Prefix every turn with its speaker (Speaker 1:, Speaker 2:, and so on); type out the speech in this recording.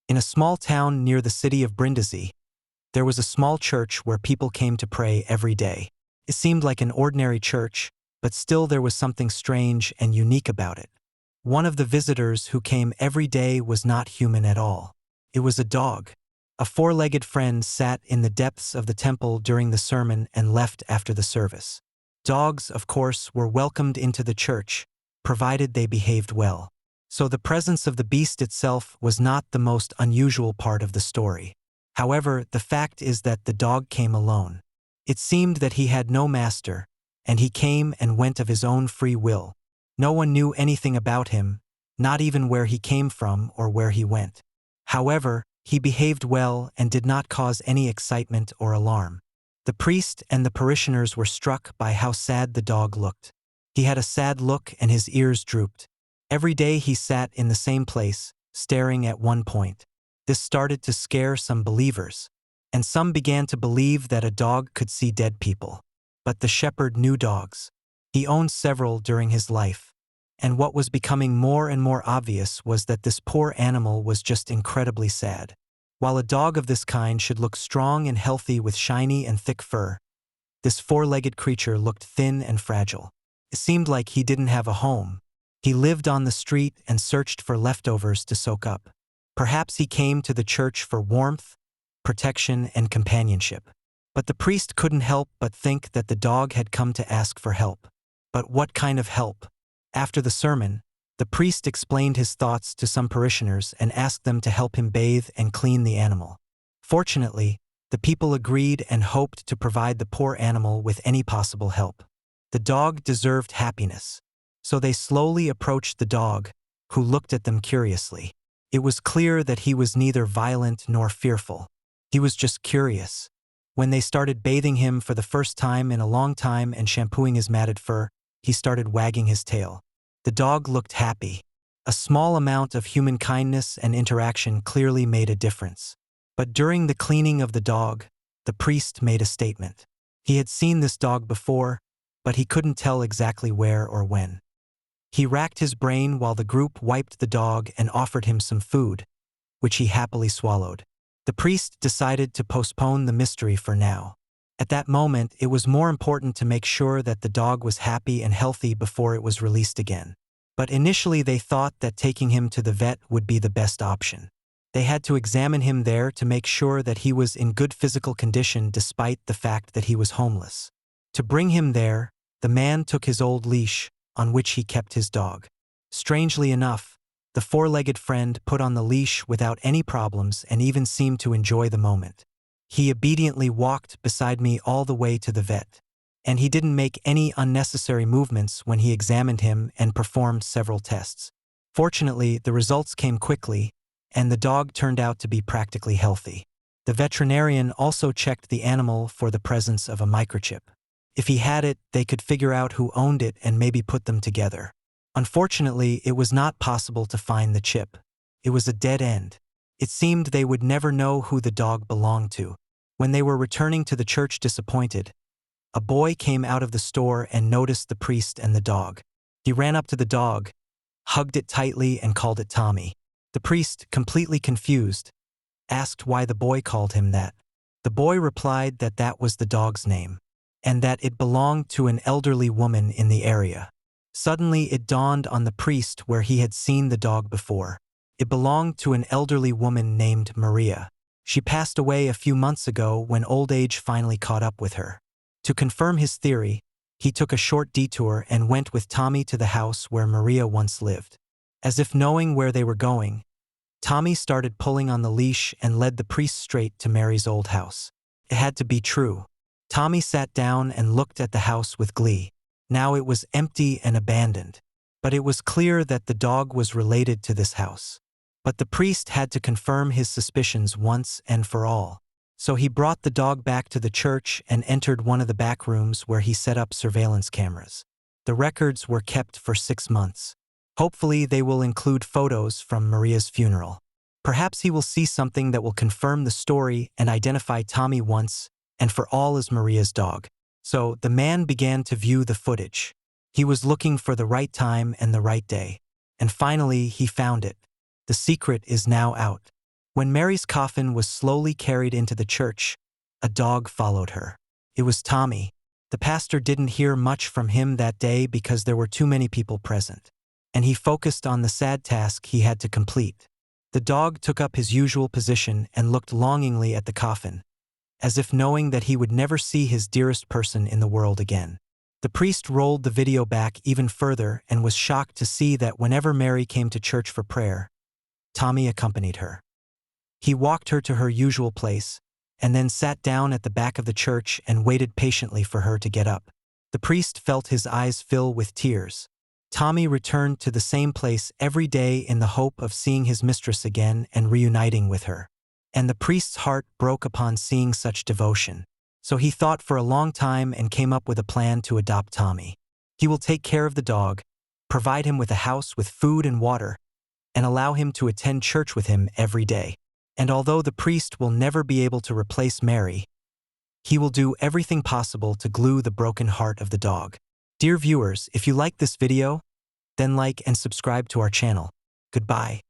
Speaker 1: In a small town near the city of Brindisi, there was a small church where people came to pray every day. It seemed like an ordinary church, but still there was something strange and unique about it. One of the visitors who came every day was not human at all. It was a dog. A four-legged friend sat in the depths of the temple during the sermon and left after the service. Dogs, of course, were welcomed into the church, provided they behaved well. So the presence of the beast itself was not the most unusual part of the story. However, the fact is that the dog came alone. It seemed that he had no master, and he came and went of his own free will. No one knew anything about him, not even where he came from or where he went. However, he behaved well and did not cause any excitement or alarm. The priest and the parishioners were struck by how sad the dog looked. He had a sad look and his ears drooped. Every day he sat in the same place, staring at one point. This started to scare some believers, and some began to believe that a dog could see dead people. But the shepherd knew dogs. He owned several during his life, and what was becoming more and more obvious was that this poor animal was just incredibly sad. While a dog of this kind should look strong and healthy with shiny and thick fur, this four-legged creature looked thin and fragile. It seemed like he didn't have a home. He lived on the street and searched for leftovers to soak up. Perhaps he came to the church for warmth, protection, and companionship. But the priest couldn't help but think that the dog had come to ask for help. But what kind of help? After the sermon, the priest explained his thoughts to some parishioners and asked them to help him bathe and clean the animal. Fortunately, the people agreed and hoped to provide the poor animal with any possible help. The dog deserved happiness. So they slowly approached the dog, who looked at them curiously. It was clear that he was neither violent nor fearful. He was just curious. When they started bathing him for the first time in a long time and shampooing his matted fur, he started wagging his tail. The dog looked happy. A small amount of human kindness and interaction clearly made a difference. But during the cleaning of the dog, the priest made a statement. He had seen this dog before, but he couldn't tell exactly where or when. He racked his brain while the group wiped the dog and offered him some food, which he happily swallowed. The priest decided to postpone the mystery for now. At that moment, it was more important to make sure that the dog was happy and healthy before it was released again. But initially they thought that taking him to the vet would be the best option. They had to examine him there to make sure that he was in good physical condition despite the fact that he was homeless. To bring him there, the man took his old leash, on which he kept his dog. Strangely enough, the four-legged friend put on the leash without any problems and even seemed to enjoy the moment. He obediently walked beside me all the way to the vet, and he didn't make any unnecessary movements when he examined him and performed several tests. Fortunately, the results came quickly, and the dog turned out to be practically healthy. The veterinarian also checked the animal for the presence of a microchip. If he had it, they could figure out who owned it and maybe put them together. Unfortunately, it was not possible to find the chip. It was a dead end. It seemed they would never know who the dog belonged to. When they were returning to the church disappointed, a boy came out of the store and noticed the priest and the dog. He ran up to the dog, hugged it tightly, and called it Tommy. The priest, completely confused, asked why the boy called him that. The boy replied that that was the dog's name, and that it belonged to an elderly woman in the area. Suddenly it dawned on the priest where he had seen the dog before. It belonged to an elderly woman named Maria. She passed away a few months ago when old age finally caught up with her. To confirm his theory, he took a short detour and went with Tommy to the house where Maria once lived. As if knowing where they were going, Tommy started pulling on the leash and led the priest straight to Mary's old house. It had to be true. Tommy sat down and looked at the house with glee. Now it was empty and abandoned. But it was clear that the dog was related to this house. But the priest had to confirm his suspicions once and for all. So he brought the dog back to the church and entered one of the back rooms where he set up surveillance cameras. The records were kept for 6 months. Hopefully they will include photos from Maria's funeral. Perhaps he will see something that will confirm the story and identify Tommy once and for all as Maria's dog. So the man began to view the footage. He was looking for the right time and the right day. And finally he found it. The secret is now out. When Mary's coffin was slowly carried into the church, a dog followed her. It was Tommy. The pastor didn't hear much from him that day because there were too many people present, and he focused on the sad task he had to complete. The dog took up his usual position and looked longingly at the coffin, as if knowing that he would never see his dearest person in the world again. The priest rolled the video back even further and was shocked to see that whenever Mary came to church for prayer, Tommy accompanied her. He walked her to her usual place, and then sat down at the back of the church and waited patiently for her to get up. The priest felt his eyes fill with tears. Tommy returned to the same place every day in the hope of seeing his mistress again and reuniting with her. And the priest's heart broke upon seeing such devotion. So he thought for a long time and came up with a plan to adopt Tommy. He will take care of the dog, provide him with a house with food and water, and allow him to attend church with him every day. And although the priest will never be able to replace Mary, he will do everything possible to glue the broken heart of the dog. Dear viewers, if you like this video, then like and subscribe to our channel. Goodbye.